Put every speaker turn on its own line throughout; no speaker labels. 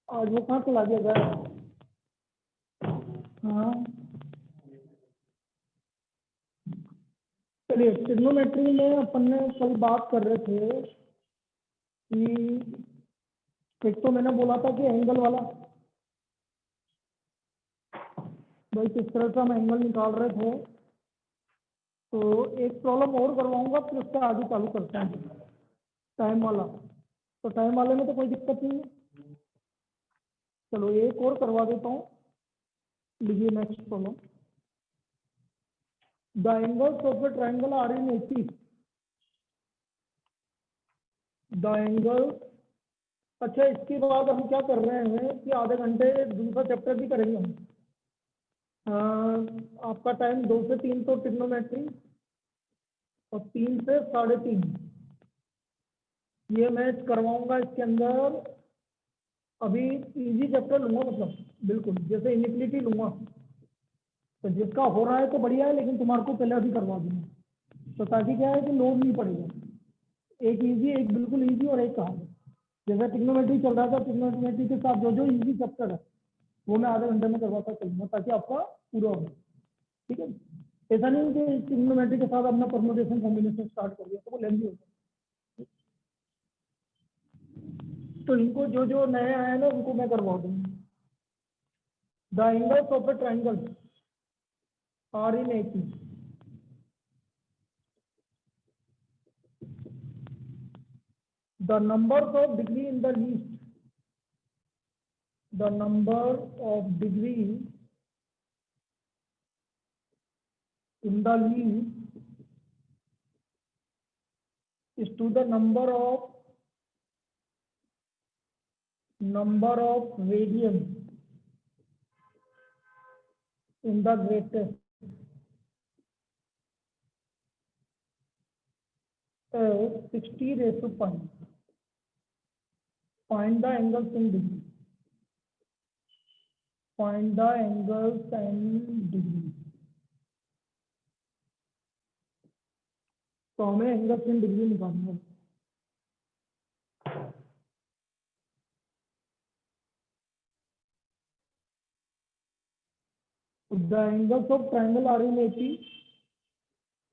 आज वो कहाँ चला गया गया? हाँ चलिए, ट्रिग्नोमेट्री में अपन ने कल बात कर रहे थे कि एक तो मैंने बोला था कि एंगल वाला, भाई किस तरह से हम एंगल निकाल रहे थे। तो एक प्रॉब्लम और करवाऊंगा फिर उससे आगे चालू करते हैं टाइम वाला। तो टाइम वाले में तो कोई दिक्कत नहीं है, चलो एक और करवा देता हूँ। लीजिए next problem. The angles of the triangle are in 80। The angle, अच्छा इसके बाद हम क्या कर रहे हैं कि आधे घंटे दूसरा चैप्टर भी करेंगे हम। आपका टाइम 2 से 3 तो ट्रिग्नोमेट्री और 3 से 3:30 ये मैं करवाऊंगा। इसके अंदर अभी इजी चैप्टर लूंगा, मतलब बिल्कुल जैसे इनिक्विटी लूंगा। तो जिसका हो रहा है तो बढ़िया है, लेकिन तुम्हारे को पहले अभी करवा दूंगा तो ताकि क्या है कि लोड नहीं पड़ेगा। एक इजी, एक बिल्कुल इजी और एक कहानी। जैसे ट्रिग्नोमेट्री चल रहा था, ट्रिग्नोमेट्री के साथ जो जो इजी चैप्टर है वो मैं आधे घंटे में करवाता चलूंगा ताकि आपका पूरा हो। ठीक है, ऐसा नहीं कि ट्रिग्नोमेट्री के साथ अपना परमुटेशन कॉम्बिनेशन स्टार्ट कर दिया तो वो लेंदी हो जाए। तो इनको जो जो नए आए हैं ना उनको मैं करवा दूंगा। The angles of the triangle are in 80। The numbers of degree in the least, the number of degree in the least is to the number of radians in the greatest as 60 raised to 5. Find the angles in degree. Find the angles and degree. तो हमें angles in degree निकालना है। The angles of triangle are in 80.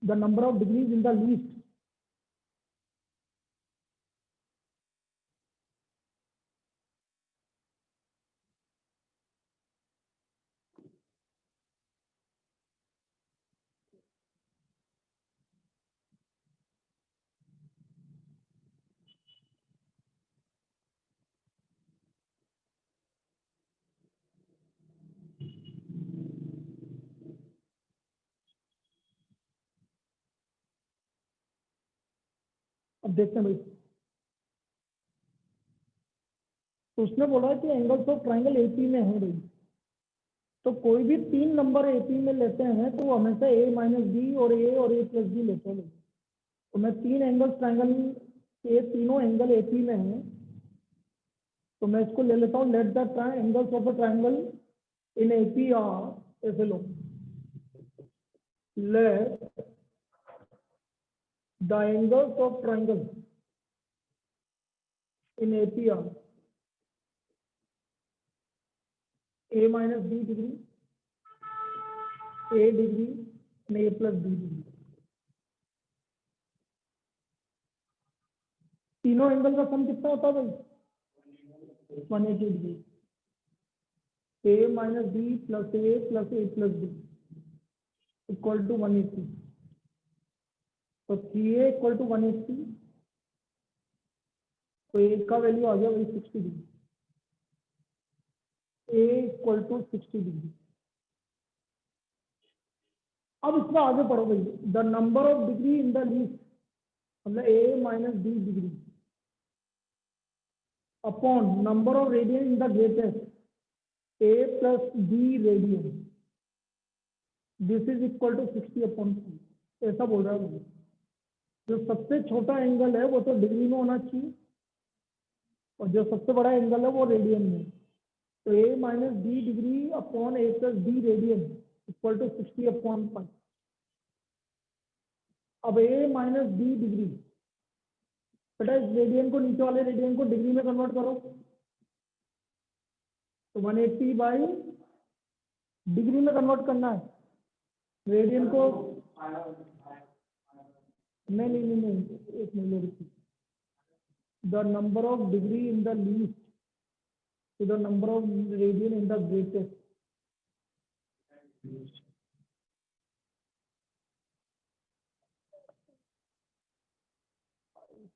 The number of degrees in the least. अब देखते हैं भाई, तो उसने बोला कि एंगल्स ऑफ ट्रायंगल एपी में है भाई। तो कोई भी 3 नंबर एपी में लेते हैं तो वो हमेशा ए माइनस बी और ए प्लस बी लेते हैं। तो मैं 3 एंगल्स ट्रायंगल के तीनों एंगल एपी में है, तो मैं इसको ले लेता हूँ। Let the angles of a triangle in AP are, ऐसे लो। Let the angles of triangle in AP are A minus B degree, A degree, A plus B degree. तीनों एंगल का सम कितना होता है भाई? 180 degree. A minus B plus A plus B equal to 180। तो 3a equal to 180, तो ए का value आ गया वही 60 degree. A equal to 60 degree. अब इसमें आगे पढ़ो भाई। The number of degree in the least, मतलब A minus B degree upon number of radian in the greatest A plus B radian, this is equal to 60 upon 2। ऐसा बोल रहा है भाई। जो सबसे छोटा एंगल है वो तो डिग्री में होना चाहिए और जो सबसे बड़ा एंगल है वो रेडियन में। तो A minus B degree upon A plus B radian equal to 60 upon 5। अब ए माइनस बी डिग्री, बेटा इस रेडियन को, नीचे वाले रेडियन को डिग्री में कन्वर्ट करो। तो 180 बाई डिग्री में कन्वर्ट करना है, रेडियन को नहीं, एक minute, the number of degree in the least to the number of radian in the greatest.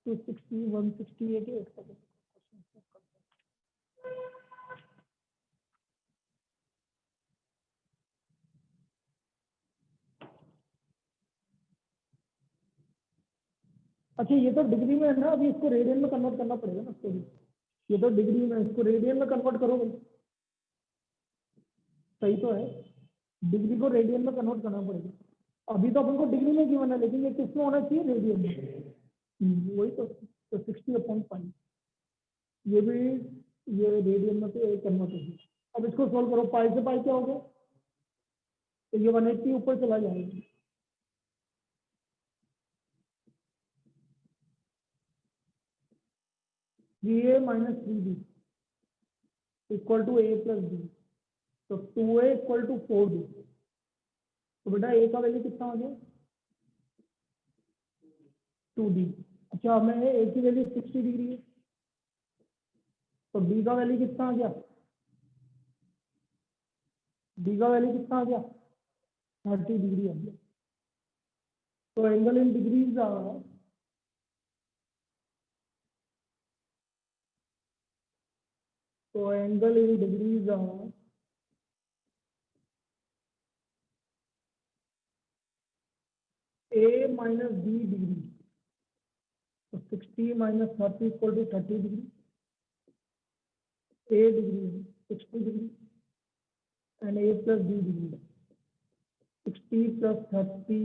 To 60, 168. अच्छा, ये तो डिग्री में है ना, अभी इसको रेडियन में कन्वर्ट करना पड़ेगा ना इसको भी। ये तो डिग्री में, इसको रेडियन में कन्वर्ट करोगे, सही तो है, डिग्री को रेडियन में कन्वर्ट करना पड़ेगा। अभी तो अपन को डिग्री में गिवन है, लेकिन ये किस में होना चाहिए, रेडियन में। वही तो 60/5 ये भी, ये रेडियन में तो कन्वर्ट होगी। अब इसको सोल्व करो, पाई से पाई क्या हो गया, तो ये 180 ऊपर चला जाएगा, (3a - 3b) equal to a plus b। तो 2a इक्वल टू 4b। तो बेटा a का वैल्यू कितना हो गया, 2d। अच्छा, हमें a की वैल्यू 60 डिग्री है, तो b का वैल्यू कितना आ गया, b का वैल्यू कितना आ गया, 30 डिग्री आ गया। तो angle in degrees a minus b degree, तो 60 minus 30 equal to 30 degree, a degree 60 degree and a plus b degree, 60 plus 30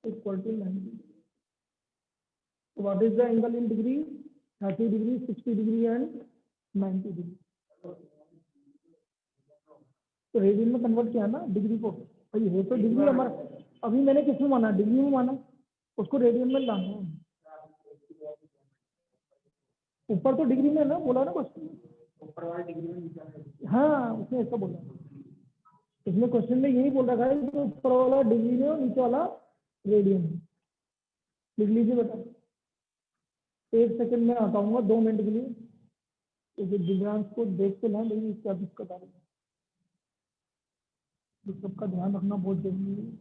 equal to 90। So what is the angle in degree? 30 degree, 60 degree and 90 degree. तो radian में convert किया ना degree को, भाई है तो degree हमारा, अभी मैंने किस में माना, डिग्री में माना, उसको रेडियन में लाना है। ऊपर तो डिग्री में ना बोला ना क्वेश्चन, ऊपर वाला डिग्री में, हाँ उसने ऐसा बोला, इसमें क्वेश्चन में यही बोल रखा है कि ऊपर वाला डिग्री में और नीचे वाला रेडियन में। लिख लीजिए बेटा, 1 सेकंड में आता हूँ, 2 मिनट के लिए, क्योंकि दिव्यांश को देख के ना लेकिन क्या दिक्कत आ रही है, इस सबका ध्यान रखना बहुत जरूरी है।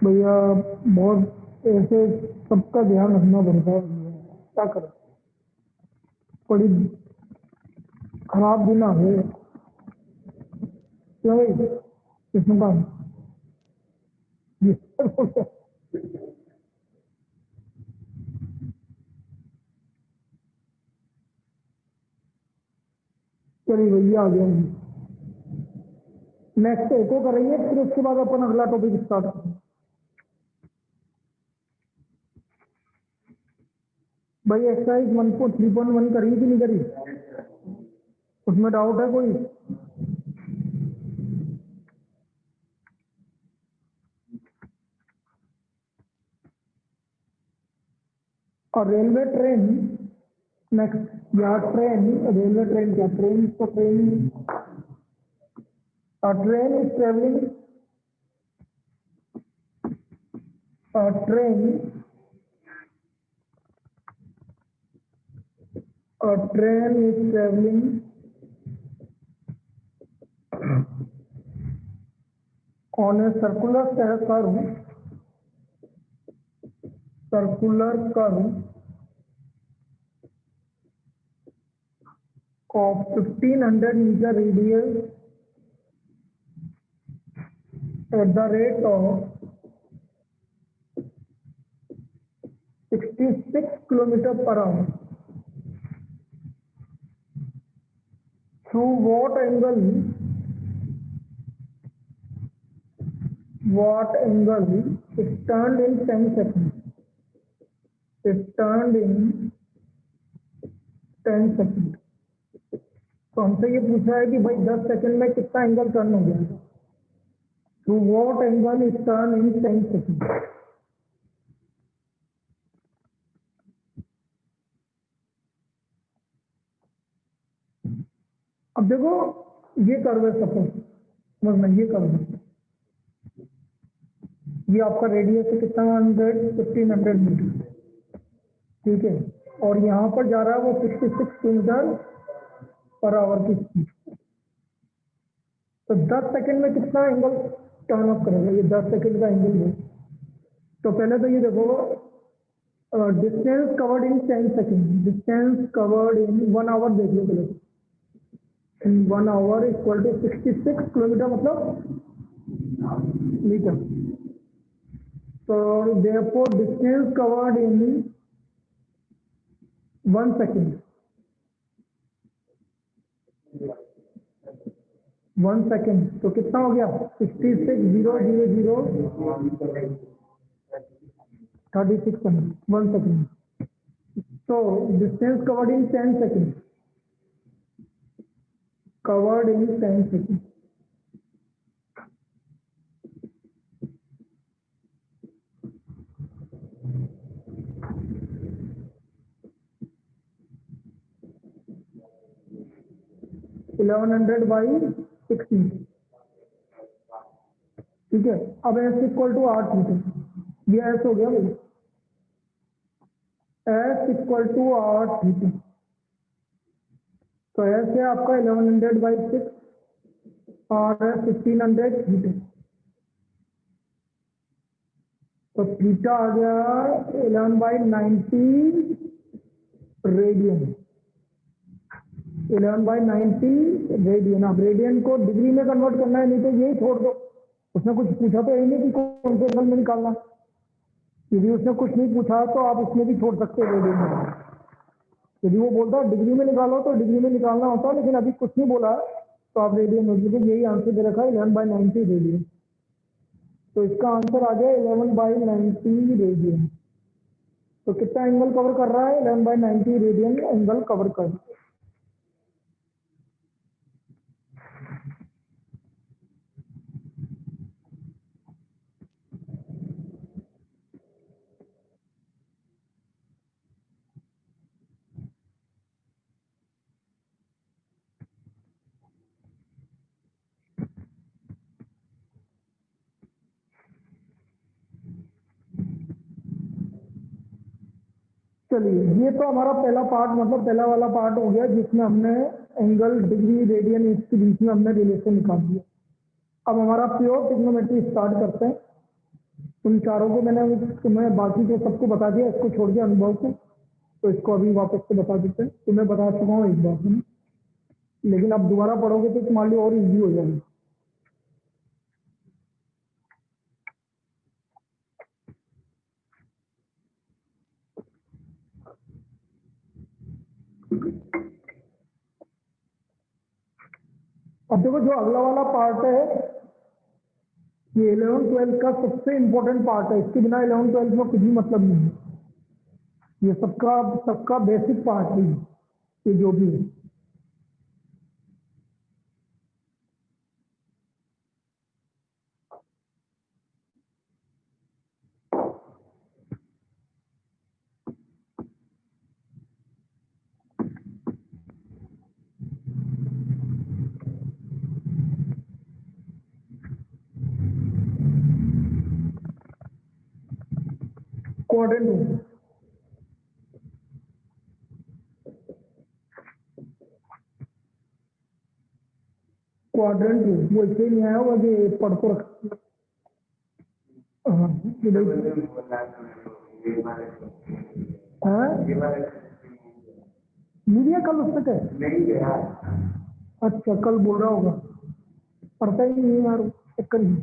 भैया बहुत ऐसे सबका ध्यान रखना पड़ता है, क्या करें, बड़ी खराब दिन आ गए क्या भाई, किसने कहा, चलिए भैया आ गया। नेक्स्ट एको कर रही है, फिर उसके बाद अपन अगला टॉपिक स्टार्ट करें। भाई एक्सरसाइज 1.3.1 करी कि नहीं करी, उसमें डाउट है कोई, और रेलवे ट्रेन, नेक्स्ट या ट्रेन, रेलवे ट्रेन क्या, ट्रेन तो train, train is travelling a train is traveling on a circular curve of 1500 meter radius at the rate of 66 kilometer per hour. Through what angle it turned in 10 seconds. It turned in 10 seconds. तो हमसे ये पूछा है कि भाई 10 second में कितना angle turn हो गया. Through what angle is turn in 10 second. अब देखो ये कर्व है, सपोज समझना ये कर्व है, ये आपका रेडियस है कितना 1500 मीटर, ठीक है, और यहाँ पर जा रहा है वो 66 किलोमीटर पर आवर की स्पीड. तो 10 सेकंड में कितना एंगल टर्न अप करेगा, ये 10 सेकंड का एंगल है. तो पहले तो ये देखो distance covered in 10 second, distance covered in 1 hour देख लो पहले. In 1 hour equal to 66 kilometre मतलब metre. So therefore distance covered in 1 second. 1 second तो कितना हो गया 66,000 1 second. So distance covered in 10 seconds. Covered in 10 seconds. (1100/60) ठीक है. अब S इक्वल टू 8 मीटर, ये S हो गया भाई, S इक्वल टू 8 मीटर. तो S है आपका 1100/6 और 1500 मीटर. तो थीटा आ गया 11/90 रेडियन. 11/90 रेडियन. अब रेडियन को डिग्री में कन्वर्ट करना है, नहीं तो यही छोड़ दो. उसने कुछ पूछा तो यही नहीं कि कौन से एंगल में निकालना. यदि उसने कुछ नहीं पूछा तो आप उसमें भी छोड़ सकते हो रेडियन में. यदि वो बोलता डिग्री में निकालो तो डिग्री में निकालना होता, लेकिन अभी कुछ नहीं बोला तो आप रेडियन में, क्योंकि यही आंसर दे रखा है 11/90 रेडियन. तो इसका आंसर आ गया 11/90 रेडियन. तो कितना एंगल कवर कर रहा है 11/90 रेडियन एंगल कवर कर रहा है. चलिए ये तो हमारा पहला पार्ट मतलब पहला वाला पार्ट हो गया जिसमें हमने एंगल डिग्री रेडियन इसके बीच में हमने रिलेशन निकाल दिया. अब हमारा प्योर ट्रिग्नोमेट्री स्टार्ट करते हैं. उन चारों को मैं बाकी के सबको बता दिया, इसको छोड़ दिया अनुभव को, तो इसको अभी वापस से बता देते हैं. तो मैं बता चुका हूँ एक बार में, लेकिन अब दोबारा पढ़ोगे तो तुम्हारे लिए और इजी हो जाएगा. अब देखो जो अगला वाला पार्ट है ये 11th-12th का सबसे इंपॉर्टेंट पार्ट है. इसके बिना 11th-12th में कुछ भी मतलब नहीं है. ये सबका बेसिक पार्ट है ये जो भी है. क्वाड्रेंट रूल, क्वाड्रेंट रूल वो इसलिए नहीं आया होगा कि पढ़ को रख। हाँ मीडिया कल उससे क्या, अच्छा कल बोल रहा होगा, पढ़ता ही नहीं यार, चक्कर ही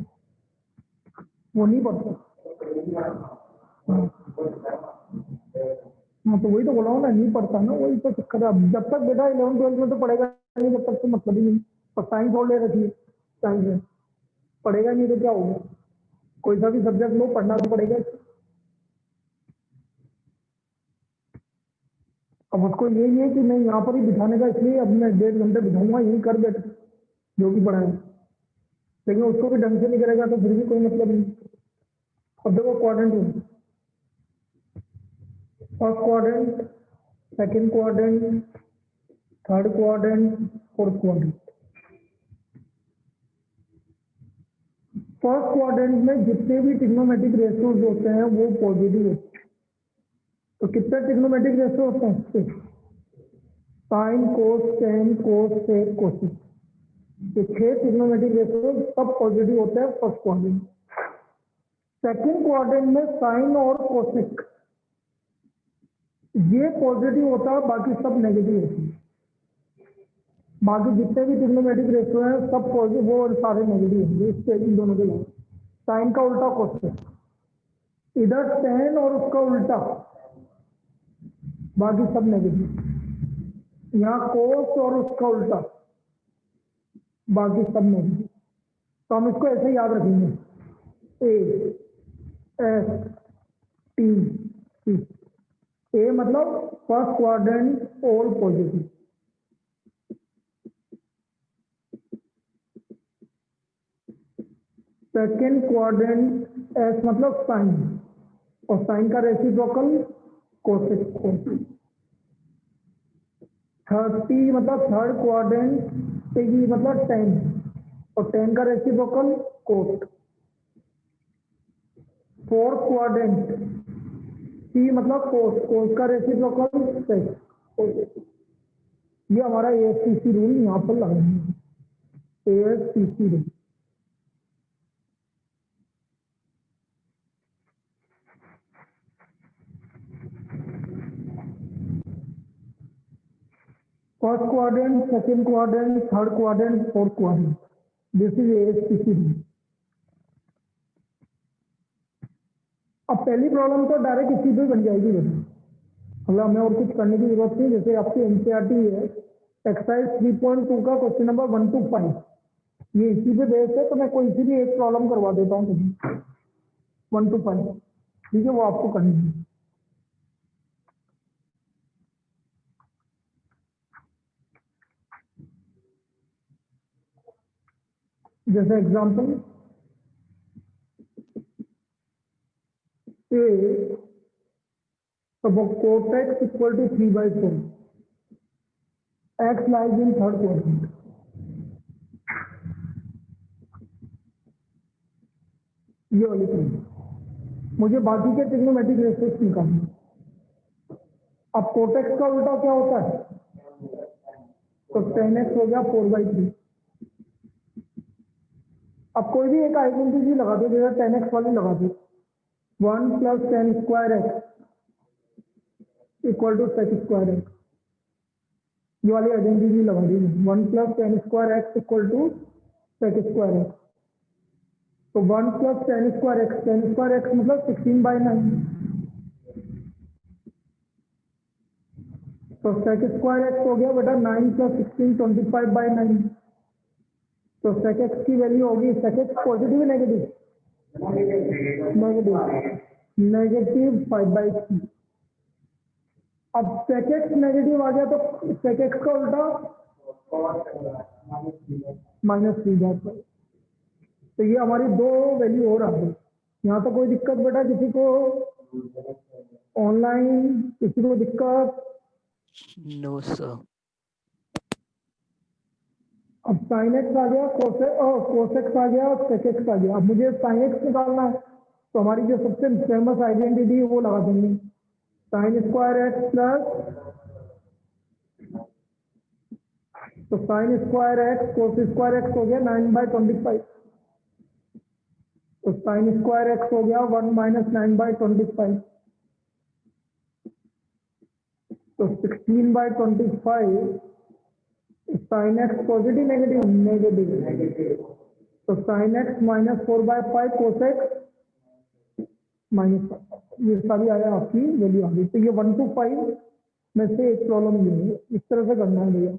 वो नहीं पढ़ता। हाँ तो वही तो बोला हूँ ना, नहीं पढ़ता ना, वही तो चक्कर है। अब जब तक बेटा 11th 12th में तो पढ़ेगा नहीं, जब तक तो मतलब ही नहीं। और साइंस और ले रखी है, साइंस में पढ़ेगा नहीं तो क्या होगा, कोई सा भी सब्जेक्ट लो पढ़ना तो पड़ेगा। अब उसको यही है कि नहीं यहाँ पर ही बिठाने का, इसलिए अब मैं 1.5 घंटे बिठाऊंगा, यही कर बैठ जो भी पढ़ाए, लेकिन उसको भी ढंग से नहीं करेगा तो फिर भी कोई मतलब नहीं। अब देखो quadrant rule, first quadrant, second quadrant, third quadrant, fourth quadrant. First quadrant में जितने भी ट्रिग्नोमेट्रिक रेशियोज होते हैं वो पॉजिटिव होते हैं। तो कितने ट्रिग्नोमेट्रिक रेशियो होते हैं? साइन, कोस, टेन, कोस, सेक, कोसेक, ये 6 ट्रिग्नोमेट्रिक रेशियो सब पॉजिटिव होते हैं फर्स्ट क्वाड्रेंट। सेकंड क्वाड्रेंट में साइन और कोसेक ये पॉजिटिव होता है, बाकी सब नेगेटिव होते हैं। बाकी जितने भी ट्रिग्नोमेट्रिक रेशियो हैं सब पॉजिटिव, वो सारे नेगेटिव होंगे, इससे इन दोनों के लिए। साइन का उल्टा कोसेक, इधर टेन और उसका उल्टा, बाकी सब नेगेटिव। यहाँ कोस और उसका उल्टा, बाकी सब नेगेटिव। तो हम इसको ऐसे याद रखेंगे, A S T C. A मतलब first quadrant all positive, second quadrant S मतलब साइन, और साइन का रेसिप्रोकल कोसेक। 30 मतलब थर्ड क्वाड्रेंट टी मतलब 10, और 10 का रेसिप्रोकल कोट। फोर्थ क्वाड्रेंट सी मतलब कोस, कोस का रेसिप्रोकल सेक। ये हमारा एएसटीसी रूल यहाँ पर लगाएंगे, ASTC rule. First quadrant, second quadrant, third quadrant, fourth quadrant, this is ASTC rule. अब पहली प्रॉब्लम तो डायरेक्ट इसी पे बन जाएगी बेटा, मतलब हमें और कुछ करने की जरूरत नहीं। जैसे आपकी एनसीईआरटी है, एक्सरसाइज 3.2 का क्वेश्चन नंबर 1 to 5, ये इसी पे बेस्ड है, तो मैं कोई सी भी एक प्रॉब्लम करवा देता हूँ तुम्हें 1 to 5, ठीक है, वो आपको करनी है। जैसे example A, cot x equal to 3/4, x lies in third quadrant। ये वाली चीज मुझे बाकी के ट्रिग्नोमेट्रिक रेशियोज निकालना। अब cot x का उल्टा क्या होता है? तो 10x हो गया 4/3। अब कोई भी एक आइडेंटिटी लगा दो, जैसे 10x वाली लगा दो, 1 + 10² x equal to sec² x। ये वाली आइडेंटिटी लगा दी, 1 + 10² x equal to sec² x। तो 1 + 10² x, 10² x मतलब 16/9, तो sec² x हो गया बेटा 9 + 16 25/9। तो sec x की वैल्यू होगी, sec x positive negative, negative 5/3। अब sec x नेगेटिव आ गया तो sec x का उल्टा -3/5। तो ये हमारी दो वैल्यू और आ गई। यहाँ तो कोई दिक्कत बेटा किसी को ऑनलाइन, किसी को दिक्कत?
No sir.
अब sin x आ गया, cos x आ गया और sec x आ गया। अब मुझे sin x निकालना है, तो हमारी जो सबसे फेमस आइडेंटिटी है वो लगा देंगे, साइन स्क्वायर एक्स प्लस, तो sine square x cos square x हो गया 9/25, तो साइन स्क्वायर एक्स हो गया 1 - 9/25, तो 16/25, sine x positive negative negative, तो साइन एक्स -4/5 कोस एक्स -5, ये सारी आया आपकी वैल्यू आ गई। तो ये 1 to 5 में से एक प्रॉब्लम ये है, इस तरह से करना है भैया।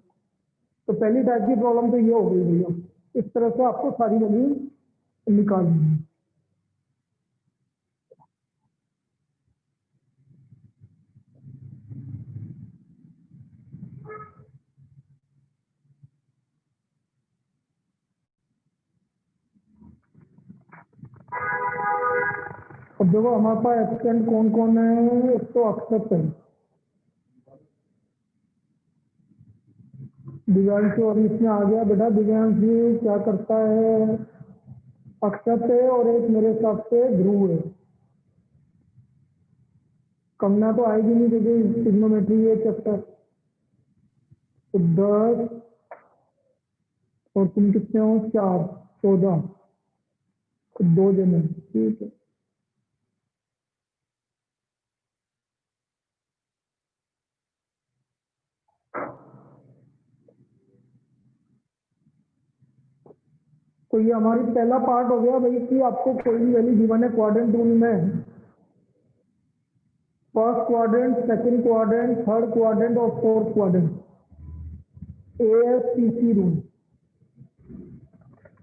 तो पहली टाइप की प्रॉब्लम तो ये हो गई भैया, इस तरह से आपको सारी वैल्यू निकालनी है। अब देखो हमारे पास एक्सटेंड कौन कौन है, तो एक्सेप्ट है दिव्यांशु, और इसमें आ गया बेटा दिव्यांशु क्या करता है, अक्षत है, और एक मेरे साथ से ध्रुव है। कंगना तो आएगी नहीं क्योंकि ट्रिग्नोमेट्री है चैप्टर, तो 10 और तुम कितने हो, 4, 14, तो 2 जने, ठीक है। तो ये हमारी पहला पार्ट हो गया भाई कि आपको कोई भी वैल्यू गिवन है क्वाड्रेंट रूल में, first quadrant, second quadrant, third quadrant और फोर्थ क्वाड्रेंट, ASTC रूल,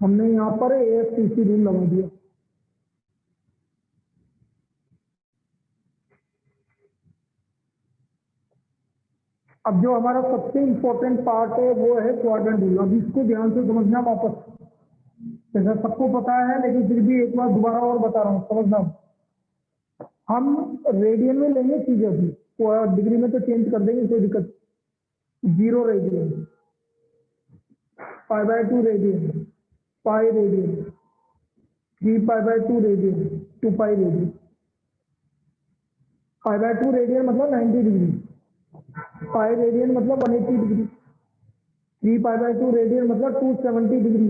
हमने यहाँ पर ASTC रूल लगा दिया। अब जो हमारा सबसे इंपॉर्टेंट पार्ट है वो है क्वाड्रेंट रूल। अब इसको ध्यान से समझना वापस, जैसा सबको पता है लेकिन फिर भी एक बार दोबारा और बता रहा हूँ, समझना। हम रेडियन में लेंगे चीजें भी, डिग्री में तो चेंज कर देंगे, कोई दिक्कत। 0 radian, π/2 radian, pi radian, 3π/2 radian, 2π radian. π/2 radian मतलब 90 डिग्री, पाई रेडियन मतलब 180 डिग्री, 3π/2 रेडियन मतलब 270 डिग्री,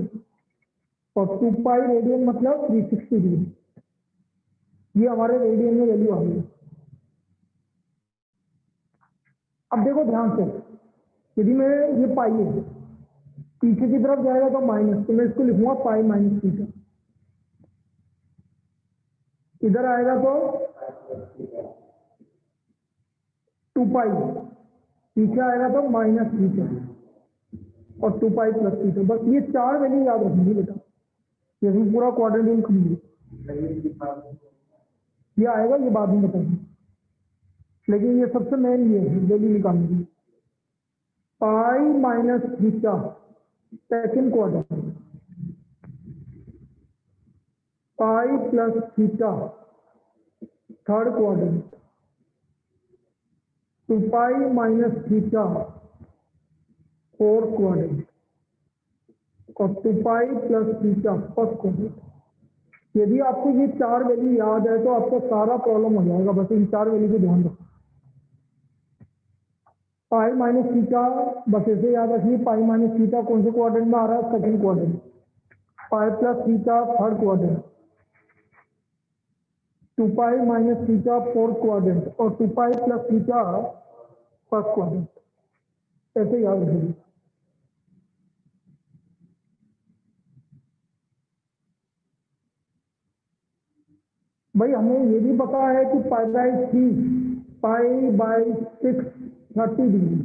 और 2π रेडियन मतलब 360 डिग्री। ये हमारे रेडियन में वैल्यू आ गई। अब देखो ध्यान से, यदि मैं ये पाई है पीछे की तरफ जाएगा तो माइनस, तो मैं इसको लिखूंगा पाई माइनस थीटा, इधर आएगा तो 2π, पीछे आएगा तो माइनस थीटा और 2π प्लस थीटा। बस ये 4 वैल्यू याद रखेंगे बेटा, जैसे पूरा क्वाड्रेंट रूल कंप्लीट। ये आएगा, ये बाद में बताएंगे, लेकिन ये सबसे मेन ये है वैल्यू निकालने की। Pi minus theta second quadrant, pi plus theta third quadrant, 2π minus theta fourth quadrant, और 2π प्लस थीटा फर्स्ट क्वाड्रेंट। यदि आपको ये 4 वैल्यू याद है तो आपको सारा प्रॉब्लम हो जाएगा। बस इन 4 वैल्यू को ध्यान रखो। पाई माइनस थीटा बस ऐसे याद रखिए, पाई माइनस थीटा कौन से क्वाड्रेंट में आ रहा है, second quadrant. Pi plus theta third quadrant, 2π minus theta fourth quadrant, और 2π प्लस थीटा फर्स्ट क्वाड्रेंट। ऐसे याद रखिए। भाई हमें ये भी पता है कि π/3 π/6 30 डिग्री,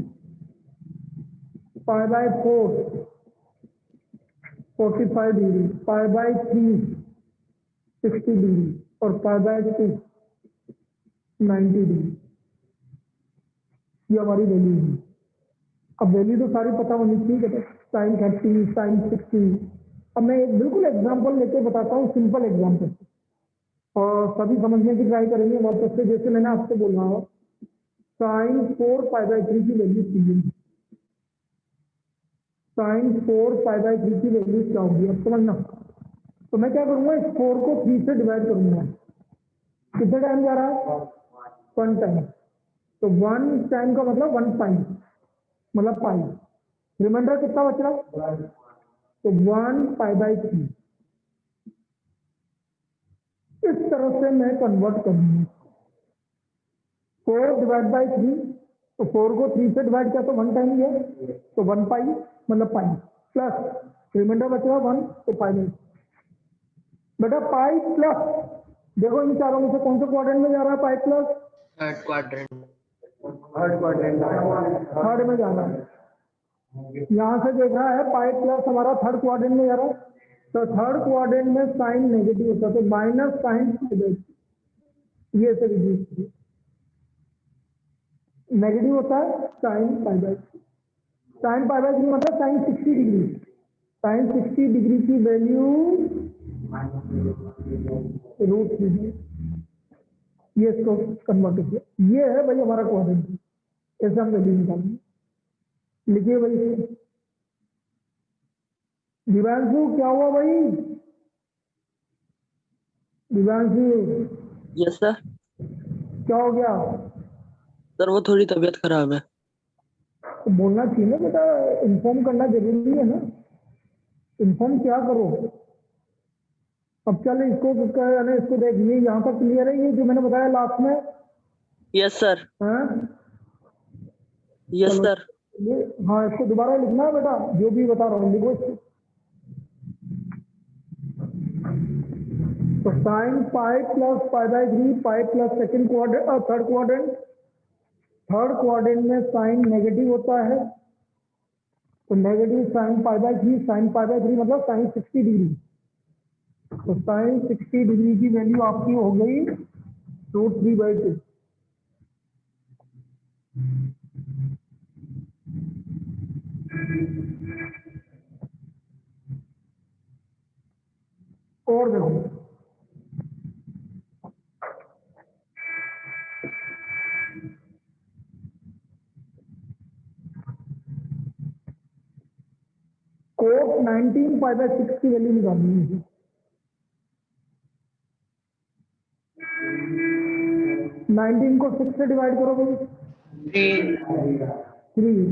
π/4 45 डिग्री, π/3 60 डिग्री, और π/2 90 डिग्री। ये हमारी वैल्यू है। अब वैल्यू तो सारी पता होनी चाहिए, साइन 30, साइन 60। अब मैं एक बिल्कुल एग्जाम्पल लेके बताता हूँ, सिंपल एग्जाम्पल, और सभी समझने की ट्राई करेंगे वापस से। जैसे मैंने आपसे बोला हो, साइन 4π/3 की वैल्यू चाहिए, साइन 4π/3 की वैल्यू क्या होगी, अब समझना। तो मैं क्या करूंगा, इस 4 को 3 से डिवाइड करूंगा, कितने टाइम जा रहा है? 1 टाइम। तो 1 टाइम का मतलब 1 पाई, मतलब पाई। रिमाइंडर कितना बच रहा है? तो 1 पाई बाई 3। इस तरह से मैं कन्वर्ट करूंगा। 4 डिवाइड बाई 3, तो 4 को 3 से डिवाइड किया तो 1 टाइम गया, तो 1 पाई मतलब पाई, प्लस रिमाइंडर बच रहा 1, तो पाई बाई। बेटा पाई प्लस, देखो इन चारों में से कौन से क्वाड्रेंट में जा रहा है pi plus?
Third quadrant.
Third में जा रहा है। यहाँ से देख रहा है पाई प्लस हमारा थर्ड क्वाड्रेंट में जा रहा है, तो थर्ड क्वाड्रेंट में साइन नेगेटिव होता है, तो माइनस साइन पाई बाई 3, ये से रिड्यूस नेगेटिव होता है sine pi by 3। Sine pi by 3 मतलब साइन 60 डिग्री। साइन 60 डिग्री की वैल्यू √3, ये इसको कन्वर्ट किया। ये है भाई हमारा क्वाड्रेंट, ऐसे हम वैल्यू निकालेंगे। लिखिए भाई इसको। दिव्यांशु क्या हुआ भाई? Divyanshu
yes sir.
क्या हो गया?
सर वो थोड़ी तबीयत खराब है।
तो बोलना चाहिए ना बेटा, इन्फॉर्म करना जरूरी है ना। इन्फॉर्म क्या करो। अब चल इसको देख, ये यहाँ तक क्लियर है, ये जो मैंने बताया लास्ट में?
Yes sir.
हाँ
यस
चलो
सर।
ये, हाँ इसको दोबारा लिखना है बेटा, जो भी बता रहा हूँ लिखो इसको। तो sine pi plus pi by 3, pi plus second quadrant और थर्ड क्वाड्रेंट। थर्ड क्वाड्रेंट में साइन नेगेटिव होता है, तो negative sine pi by 3, sine pi by 3 मतलब साइन 60 डिग्री। तो साइन 60 डिग्री की वैल्यू आपकी हो गई √3/2। और देखो कोट 19 पाई बाई 6 की वैल्यू निकालनी है। 19 को 6 से डिवाइड करो भाई। 3,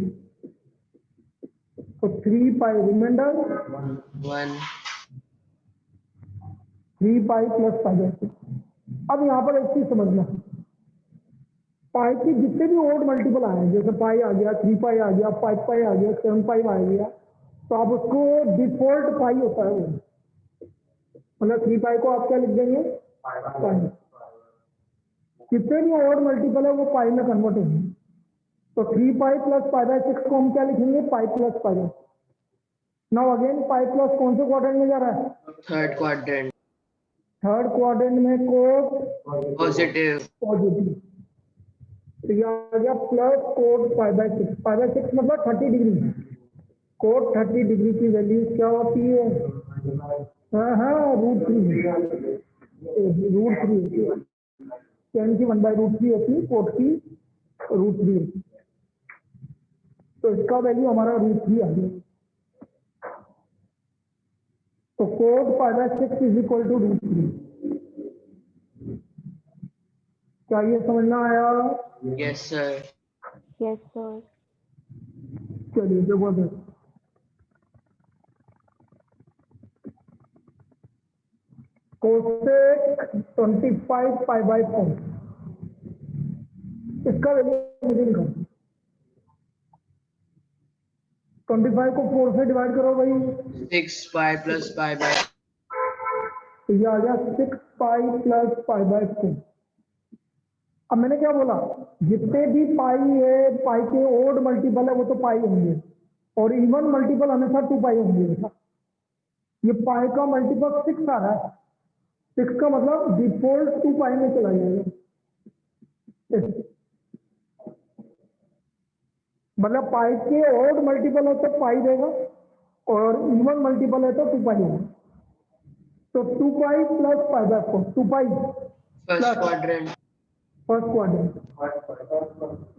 तो 3 pi remainder
1।
3 pi plus pi by 6। अब यहाँ पर एक चीज समझना, पाई की जितने भी ओड मल्टीपल आए, जैसे पाई आ गया, 3 पाई आ गया, 5 पाई आ गया, 7 पाई आ गया, तो आप उसको डिफॉल्ट पाई होता है वो, मतलब 3 पाई को आप क्या लिख देंगे? पाई। जितने भी ओड मल्टीपल है वो पाई में कन्वर्ट होंगे। तो 3 पाई प्लस पाई बाई 6 को हम क्या लिखेंगे? पाई plus pi by. Now again pi plus कौन से क्वाड्रेंट में जा रहा है?
Third quadrant.
थर्ड क्वाड्रेंट में कोट
पॉजिटिव।
पॉजिटिव, तो ये आ गया plus coat pi by 6। Pi by 6 मतलब 30 डिग्री। कोट 30 डिग्री की वैल्यू क्या होती है? हाँ हाँ √3 होती है। tan की 1/√3 होती है, कोट की √3 होती है। तो इसका वैल्यू हमारा √3 आ गया। तो cot pi by 6 is equal to √3। क्या ये समझना आया?
Yes sir.
Yes, sir.
चलिए देखो सर, कोसेक 25 पाई बाई 4, इसका वैल्यू मुझे निकालना। 25 को 4 से डिवाइड करो भाई,
6 पाई प्लस पाई बाई।
तो ये आ गया 6 पाई प्लस पाई बाई 4। अब मैंने क्या बोला, जितने भी पाई है, पाई के ओड मल्टीपल है वो तो पाई होंगे, और इवन मल्टीपल हमेशा 2 पाई होंगे बेटा। ये पाई का मल्टीपल 6 आ रहा है, 6 का मतलब डिफॉल्ट 2 पाई में चला जाएगा। मतलब पाई के ओड मल्टीपल है तो पाई देगा, और इवन मल्टीपल है तो 2 पाई होगा। तो 2 पाई plus pi by 4, 2 pi
first quadrant.
First quadrant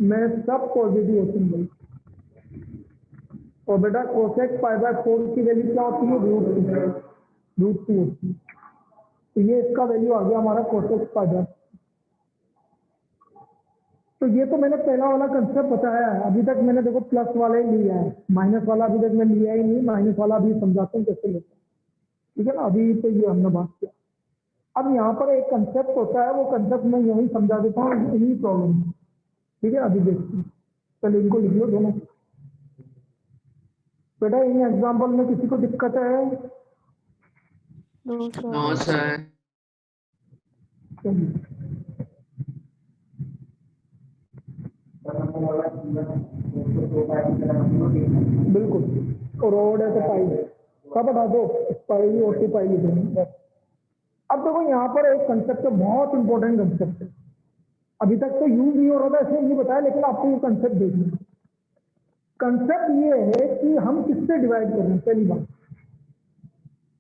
में सब पॉजिटिव होती है। और बेटा कोसेक पाई बाई 4 की वैल्यू क्या होती है? √2 होती है। तो ये इसका वैल्यू आ गया हमारा कोसेक पाई बाई। तो ये तो मैंने पहला वाला कंसेप्ट बताया है। अभी तक मैंने देखो प्लस वाला ही लिया है, माइनस वाला अभी तक मैं लिया ही नहीं। माइनस वाला अभी समझाता हूँ कैसे लेते हैं, ठीक है ना। अभी तो ये हमने बात किया। अब यहाँ पर एक कंसेप्ट होता है, वो कंसेप्ट मैं यही समझा देता हूँ, यही प्रॉब्लम, ठीक है। अभी देखते हैं, चलो इनको लिख लो दोनों। बेटा इन एग्जाम्पल में किसी को दिक्कत है?
No, sir.
No, sir.
चलिए बिल्कुल, रोड है तो पाई सब हटा दो, पाई और टू पाई लिख देंगे। अब देखो यहाँ पर एक कंसेप्ट है, बहुत इंपॉर्टेंट कंसेप्ट है। अभी तक तो यूज नहीं हो रहा था इसलिए नहीं बताया, लेकिन आपको ये कंसेप्ट देखना। कंसेप्ट ये है कि हम किससे डिवाइड कर रहे हैं। पहली बात,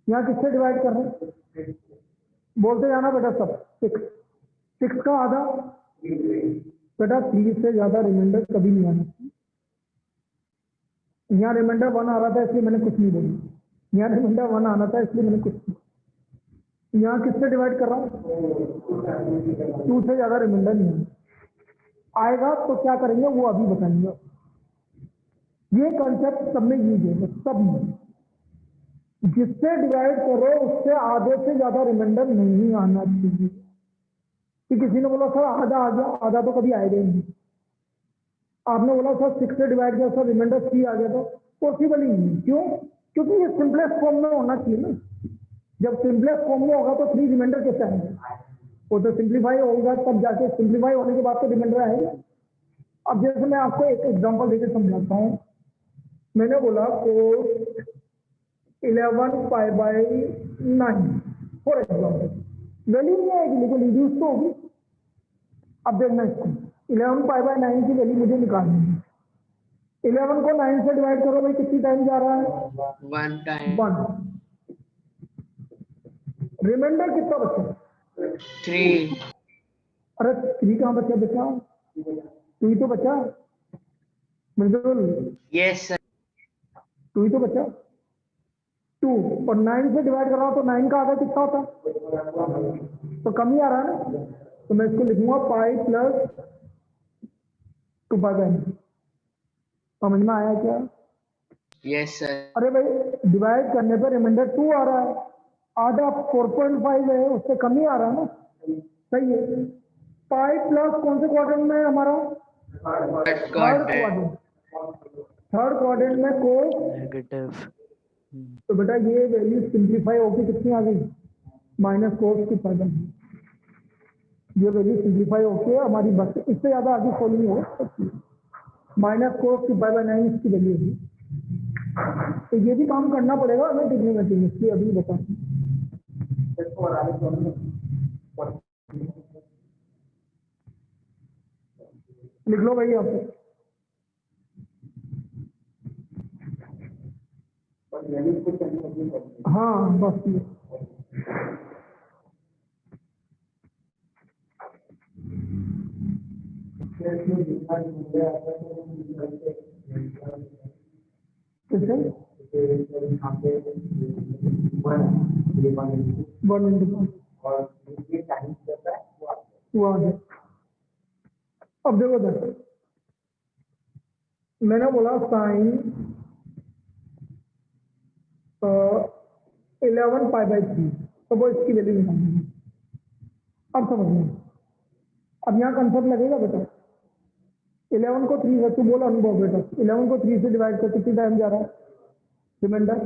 यहाँ किससे डिवाइड कर रहे हैं? बोलते जाना बेटा सब। 6 का आधा बेटा 3 से ज्यादा रिमाइंडर कभी नहीं आना चाहिए। यहाँ रिमाइंडर 1 आ रहा था इसलिए मैंने कुछ नहीं बोला, यहाँ रिमाइंडर 1 आना था इसलिए मैंने कुछ नहीं। यहाँ किससे डिवाइड कर रहा हूँ? 2 से ज्यादा रिमाइंडर नहीं आएगा तो क्या करेंगे वो अभी बताएंगे। ये कंसेप्ट सब में यूज है, सब में। जिससे डिवाइड करो उससे आधे से ज्यादा रिमाइंडर नहीं आना चाहिए। कि किसी ने बोला सर आधा आ गया, आधा तो कभी आएगा ही नहीं। आपने बोला सर 6 से डिवाइड किया सर रिमाइंडर 3 आ गया, तो पॉसिबल ही नहीं। क्यों? क्योंकि ये सिंपलेस्ट फॉर्म में होना चाहिए ना। जब सिंपलेस्ट फॉर्म में होगा तो 3 रिमाइंडर कैसे आएंगे? वो तो सिंप्लीफाई होगा तब जाके, सिंप्लीफाई होने के बाद तो रिमाइंडर आएगा। अब जैसे मैं आपको एक एग्जांपल देकर समझाता हूँ। मैंने बोला cos 11 pi by 9 for example, value नहीं आएगी लेकिन रिड्यूस तो होगी। अब देखना इसको, 11 पाई बाई 9 की वैल्यू मुझे निकालनी है। 11 को 9 से डिवाइड करो भाई, कितनी टाइम जा रहा है?
1 time.
1। रिमाइंडर कितना बचा?
3.
अरे 3 कहाँ बचा? बचा 2 ही तो बचा। बिल्कुल
Yes, sir.
2 ही तो बचा, 2 और 9 से डिवाइड कर रहा हूँ तो 9 का आधा कितना होता है? तो कम ही आ रहा है ना। तो मैं इसको लिखूंगा पाई प्लस 2 पाई बाई। समझ में आया क्या?
Yes, sir.
अरे भाई डिवाइड करने पर रिमाइंडर 2 आ रहा है, आधा 4.5 है, उससे कम ही आ रहा है ना। सही है। पाई प्लस कौन से क्वाड्रेंट में है हमारा?
Third
third
quadrant.
Quadrant. Third quadrant में कोस,
Negative.
तो बेटा ये वैल्यू सिंप्लीफाई होकर कितनी आ गई? माइनस कोस की पाई बाई। ये वैल्यू सिंप्लीफाई होके हमारी बस इससे ज्यादा आगे फॉलोइंग हो, माइनस कोस की पाई बाई 9 इसकी वैल्यू होगी। तो ये भी काम करना पड़ेगा हमें ट्रिग्नोमेट्री में, इसलिए अभी बता लिख लो भाई आप। हाँ बस ये कैसे 1 इंटू वो आ गया। अब देखो दस, मैंने बोला साइन 11 पाई बाई 3, तो वो इसकी वैल्यू निकालनी है। अब समझना, अब यहाँ कंसेप्ट लगेगा बेटा। 11 को 3 से, तू बोला अनुभव बेटा, 11 को 3 से डिवाइड कर कितनी टाइम जा रहा है? रिमाइंडर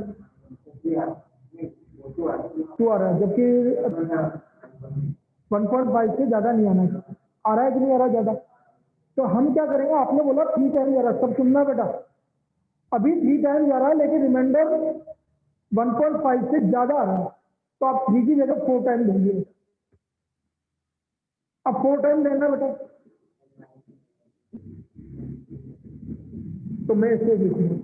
2 आ रहा है, जबकि 1.5 से ज्यादा नहीं आना चाहिए। आ रहा है कि नहीं आ रहा ज्यादा? तो हम क्या करेंगे, आपने बोला 3 टाइम जा रहा है, सब सुनना बेटा। अभी 3 टाइम जा रहा है लेकिन रिमाइंडर 1.5 से ज्यादा आ रहा है, तो आप 3 की जगह 4 टाइम देंगे। अब 4 टाइम देना बेटा, तो मैं इसे लिखूंगा।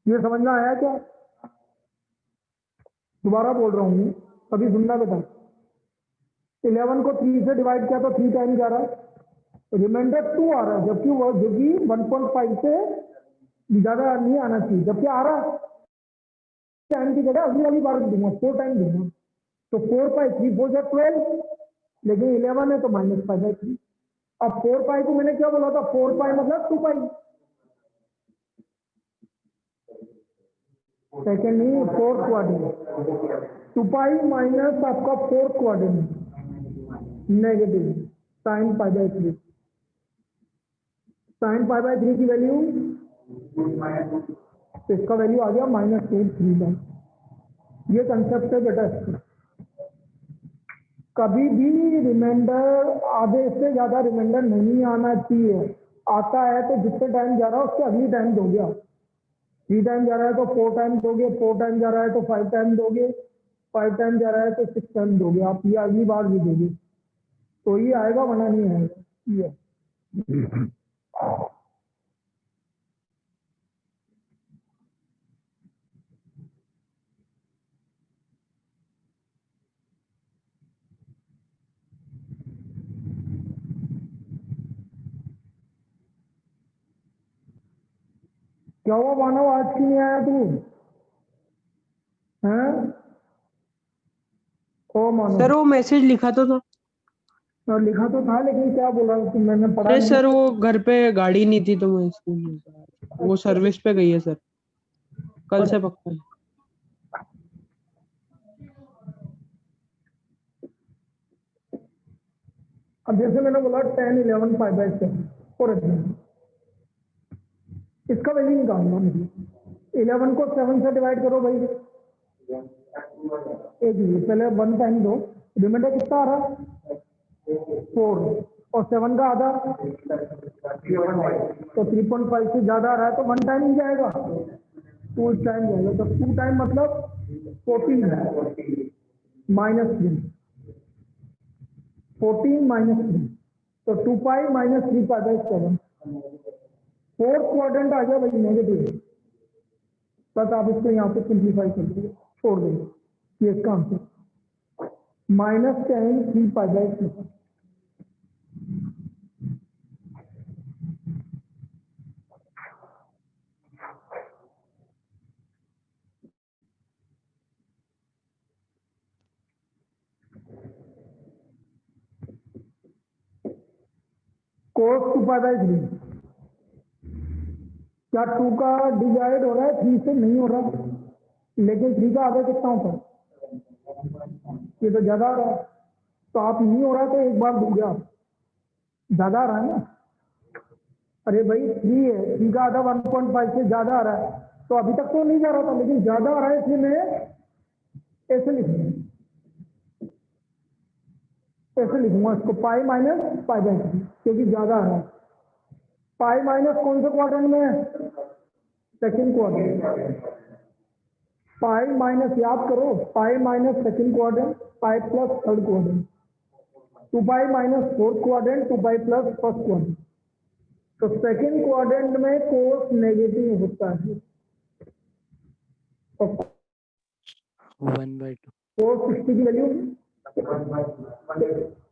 ये समझ में आया क्या? दोबारा बोल रहा हूँ, अभी सुनना बेटा। 11 को 3 से डिवाइड किया तो 3 टाइम जा रहा है, रिमाइंडर 2 आ रहा है, जबकि वो जो कि 1.5 से ज्यादा नहीं आना चाहिए, जबकि आ रहा है। टाइम की जगह अगली वाली बार दूंगा, 4 टाइम दूंगा। तो 4 पाई 3 4 12, लेकिन 11 है तो -5/3। अब 4 पाई को मैंने क्या बोला था, 4 पाई मतलब 2 पाई, सेकेंड नहीं, फोर्थ क्वाड्रेंट, 2 पाई माइनस आपका fourth quadrant negative sine pi by 3, sine pi by 3 की वैल्यू, तो इसका वैल्यू आ गया -√3। ये कंसेप्ट है बेटा इसका। कभी भी रिमाइंडर आधे से ज्यादा रिमाइंडर नहीं आना चाहिए, आता है तो जितने टाइम जा रहा है उससे अगली टाइम दोगे आप, 3 टाइम जा रहा है तो 4 टाइम दोगे, 4 टाइम जा रहा है तो 5 टाइम दोगे, 5 टाइम जा रहा है तो 6 टाइम दोगे आप, ये अगली बार भी दोगे तो ये आएगा, वरना नहीं आएगा ये। क्या हुआ मानव, आज क्यों नहीं आया तू? हैं? ओ मानव
सर वो मैसेज लिखा तो था।
और लिखा तो था, लेकिन क्या बोला कि मैंने पढ़ा
अरे
नहीं।
सर वो घर पे गाड़ी नहीं थी तो मैं स्कूल नहीं गया। वो सर्विस पे गई है सर, कल से पक्का है।
अब जैसे मैंने बोला 10, 11, 5/7 फॉर एग्जाम्पल, इसका वैल्यू निकालना मुझे। 11 को 7 से डिवाइड करो भाई, एक मिनट पहले 1 टाइम दो, रिमाइंडर कितना आ रहा, 4, और 7 का आधा तो 3.5 से ज्यादा आ रहा है तो 1 टाइम ही जाएगा, 2 टाइम जाएगा, तो 2 टाइम मतलब 14 -3, 14 -3, तो 2 पाई -3 का 7, फोर्थ क्वाड्रेंट आ गया भाई नेगेटिव, बस आप इसको यहाँ पे सिंप्लीफाई कर दीजिए, छोड़ देंगे, ये इसका आंसर -10 3 पाई/7। cos 2 पाई/3, क्या 2 का डिवाइड हो रहा है 3 से? नहीं हो रहा, लेकिन 3 का आधा कितना होता है, ये तो ज्यादा आ रहा है, तो आप नहीं हो रहा तो एक बार दोगे आप, ज्यादा आ रहा है ना। अरे भाई 3 है, 3 का आधा 1.5 से ज्यादा आ रहा है, तो अभी तक तो नहीं जा रहा था, लेकिन ज्यादा आ रहा है, इसलिए मैं ऐसे लिखूंगा, ऐसे लिखूंगा इसको, पाई -पाई/3, क्योंकि ज्यादा आ रहा है। पाई माइनस कौन से क्वाड्रेंट में है, सेकंड क्वाड्रेंट, पाई माइनस याद करो, pi minus second quadrant, pi plus third quadrant, 2 pi minus fourth quadrant, 2 pi plus first quadrant. तो सेकंड क्वाड्रेंट में कोस नेगेटिव होता है, तो
1/2
कोस 60 की वैल्यू,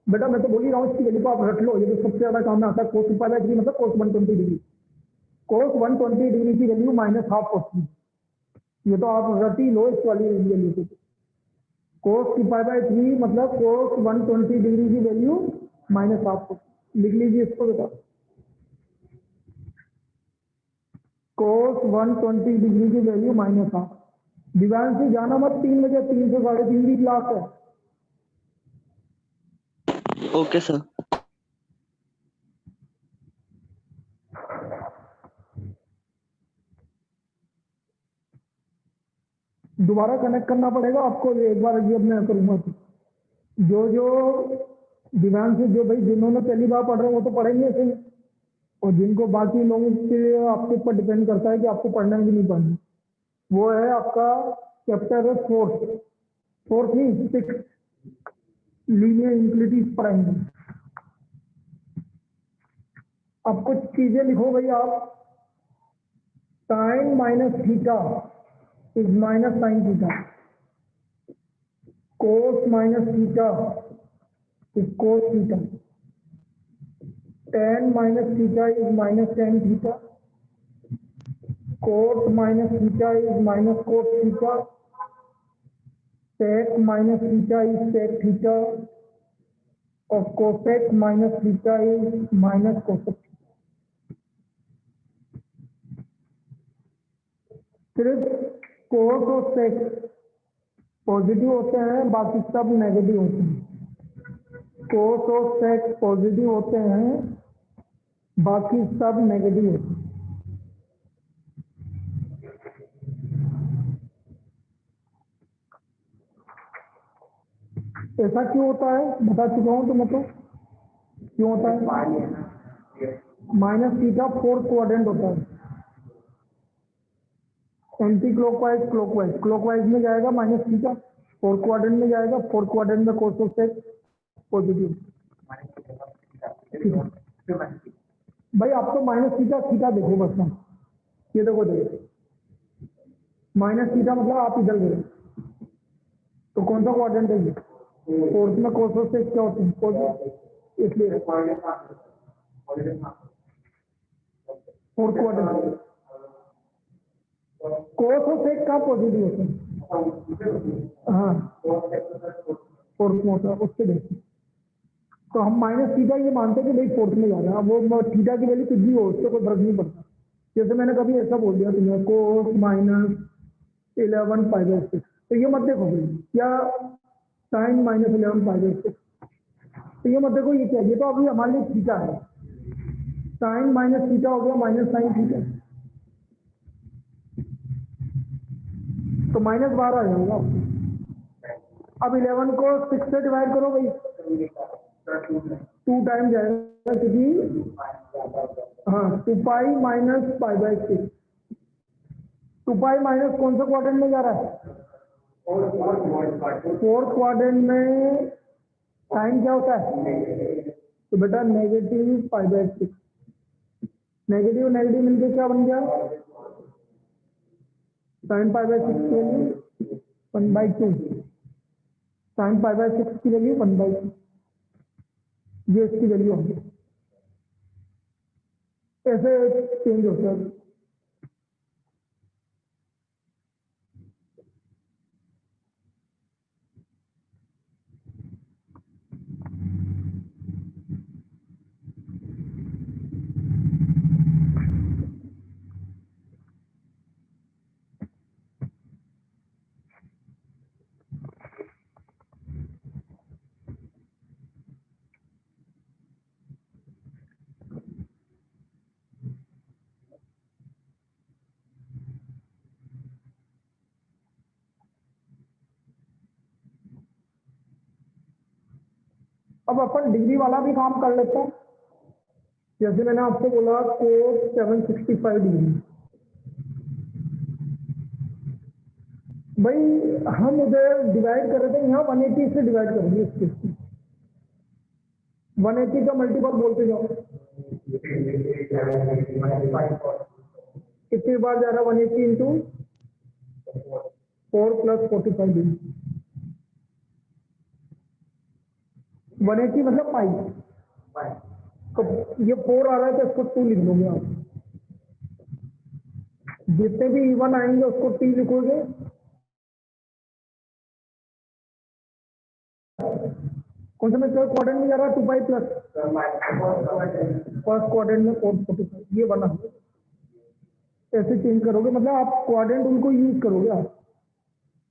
बेटा मैं तो बोल ही रहा हूँ, इसकी वैल्यू को आप रख लो, ये तो सबसे ज्यादा काम में आता है, कोस 2 पाई/3 मतलब कोस 120 डिग्री, कोस 120 डिग्री की वैल्यू -1/2 होती है, ये तो आप रट ही लो इस वाली वैल्यू को। कोस 2 पाई/3 मतलब कोस 120 डिग्री की वैल्यू -1/2, लिख लीजिए इसको बेटा, कोस 120 डिग्री की वैल्यू -1/2। दिवान से जाना मत 3 बजे, 3 से 3:30 की क्लास है।
Okay sir.
दोबारा कनेक्ट करना पड़ेगा आपको, एक बार ये मैं करूंगा तो जो दिवान से, जो भाई जिन्होंने पहली बार पढ़ रहे हैं वो तो पढ़ेंगे सही, और जिनको बाकी लोगों के आपके ऊपर डिपेंड करता है कि आपको पढ़ना है कि नहीं पढ़ना, वो है आपका चैप्टर है फोर्थ नहीं 6, लीनियर इनक्वलिटीज पढ़ेंगे। अब कुछ चीजें लिखो भाई आप, sin -theta is -sin theta, cos -theta is cos theta, tan -theta is -tan theta, cot -theta is -cot theta, sec -theta is sec theta, of cosec minus theta is minus cosec. सिर्फ cos और sec positive होते हैं, बाकी सब negative होते हैं। cos और sec positive होते हैं, बाकी सब नेगेटिव होते हैं। ऐसा क्यों होता है बता चुका हूं, तो मतलब क्यों होता है? माइनस थीटा फोर्थ क्वाड्रेंट होता है, एंटी क्लॉकवाइज क्लॉकवाइज, क्लॉकवाइज में जाएगा माइनस थीटा, फोर्थ क्वाड्रेंट में जाएगा, फोर्थ क्वाड्रेंट में cos और sec पॉजिटिव। भाई आप तो माइनस थीटा थीटा देखो बस ना, ये देखो माइनस थीटा मतलब आप इधर गए, तो कौन सा क्वाड्रेंट है ये? फोर्थ में cos और sec क्या होते हैं? पॉजिटिव, इसलिए फोर्थ क्वाड्रेंट cos और sec का पॉजिटिव होते हैं। हाँ, फोर्थ में होता है, उससे देखिए तो हम माइनस थीटा ये मानते हैं कि भाई फोर्थ में जा रहा है। वो थीटा की वैल्यू कुछ भी हो, उससे कोई फर्क नहीं पड़ता। जैसे मैंने कभी ऐसा बोल दिया तुम्हें cos माइनस 11 पाई बाई 6, तो ये मत देखो भाई, या sin माइनस 11 पाई बाई 6, तो ये मत देखो ये क्या, ये तो अभी हमारे लिए थीटा है। sin माइनस थीटा हो गया माइनस साइन थीटा, तो माइनस बाहर आ जाएगा। अब 11 को 6 से डिवाइड करो भाई, 2 टाइम जाएगा, क्योंकि हाँ 2 pi minus pi by 6, 2 pi minus कौन सा क्वाड्रेंट में जा रहा है? फोर्थ क्वाड्रेंट में साइन क्या होता है? तो बेटा negative pi by 6, negative negative मिलकर क्या बन गया? साइन पाई बाई 6 की वैल्यू 1/2, साइन पाई बाई 6 की वैल्यू 1/2, ये इसकी वैल्यू होगी। ऐसे चेंज होता है। अब अपन डिग्री वाला भी काम कर लेते हैं। जैसे मैंने आपको बोला cos 765 डिग्री, भाई हम उधर डिवाइड कर रहे थे, यहाँ 180 से डिवाइड करेंगे इस केस में। 180 का मल्टीपल बोलते जाओ, कितनी बार जा रहा है? 180 इंटू 4 प्लस 45 डिग्री, 180 मतलब पाई, तो ये 4 आ रहा है तो इसको 2 लिख दोगे आप। जितने भी इवन आएंगे उसको t लिखोगे, कौन सा में क्वाड्रेंट में जा रहा है? 2 पाई प्लस फर्स्ट क्वाड्रेंट में 445, ये बना। ऐसे चेंज करोगे, मतलब आप क्वाड्रेंट उनको यूज करोगे, आप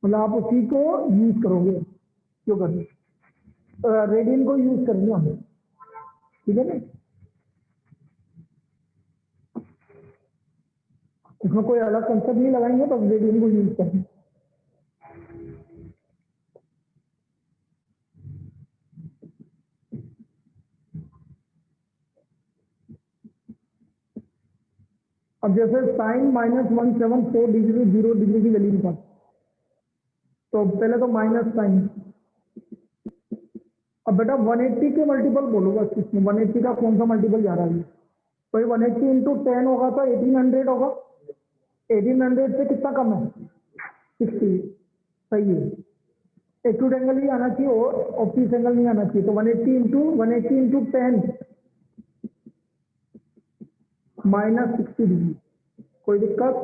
मतलब आप उसी को यूज करोगे, क्यों करना, रेडियन को यूज करेंगे हम, ठीक है ना? इसमें कोई अलग कंसेप्ट नहीं लगाएंगे, बस रेडियन को यूज करेंगे। अब जैसे साइन माइनस 174 डिग्री 0 डिग्री की वैल्यू निकाल, तो पहले तो माइनस साइन, अब बेटा 180 के मल्टीपल बोलूंगा इसमें, 180 का कौन सा मल्टीपल जा रहा है? भाई 180 इंटू 10 होगा तो 1800 होगा, 1800 से कितना कम है? 60, सही है। एक्यूट एंगल ही आना चाहिए और ऑब्ट्यूस एंगल नहीं आना चाहिए, तो 180 इंटू 10 माइनस 60 डिग्री, कोई दिक्कत?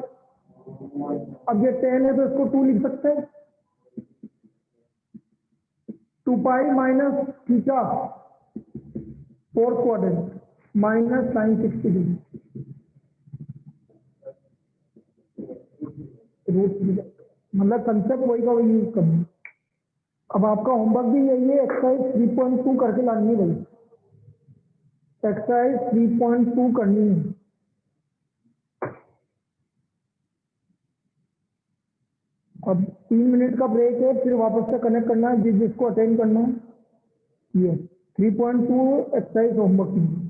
अब ये 10 है तो इसको 2 लिख सकते हैं, 2 pi minus theta fourth quadrant minus sine 60 degree root 3, मतलब कंसेप्ट वही का वही यूज करना। अब आपका होमवर्क भी यही है, एक्सरसाइज 3.2 करके लानी है भाई, एक्सरसाइज 3.2 करनी है। अब 3 मिनट का ब्रेक है, फिर वापस से कनेक्ट करना है जिसको अटेंड करना है। ये 3.2 एक्सरसाइज होमवर्क की।